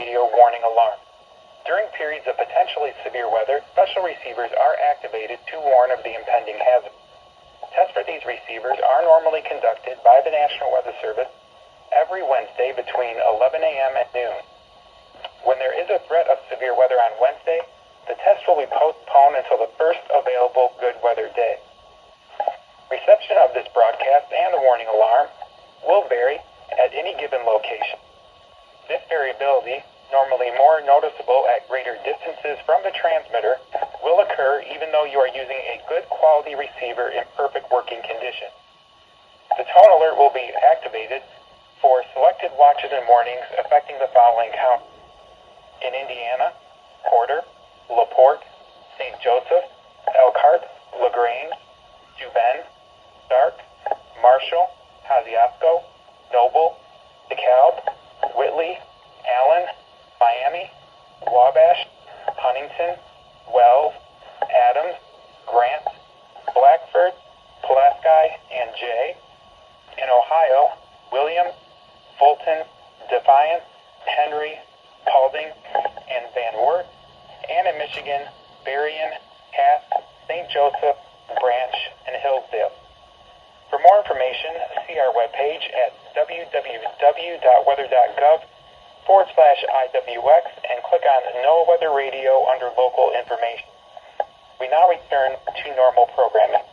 radio warning alarm. During periods of potentially severe weather, special receivers are activated to warn of the impending hazard. Tests for these receivers are normally conducted by the National Weather Service every Wednesday between 11 a.m. and noon. When there is a threat of severe weather on Wednesday, the test will be postponed until the first available good weather day. Reception of this broadcast and the warning alarm will vary at any given location. This variability, normally more noticeable at greater distances from the transmitter, will occur even though you are using a good quality receiver in perfect working condition. The tone alert will be activated for selected watches and warnings affecting the following counties: in Indiana, Porter, LaPorte, St. Joseph, Elkhart, LaGrange, Juven, Stark, Marshall, Kosciuszko, Noble, DeKalb, Whitley, Allen, Miami, Wabash, Huntington, Wells, Adams, Grant, Blackford, Pulaski, and Jay. In Ohio, Williams, Fulton, Defiance, Henry, Paulding, and Van Wert. And in Michigan, Berrien, Cass, St. Joseph, Branch, and Hillsdale. For more information, see our webpage at www.weather.gov/IWX and click on NOAA Weather Radio under Local Information. We now return to normal programming.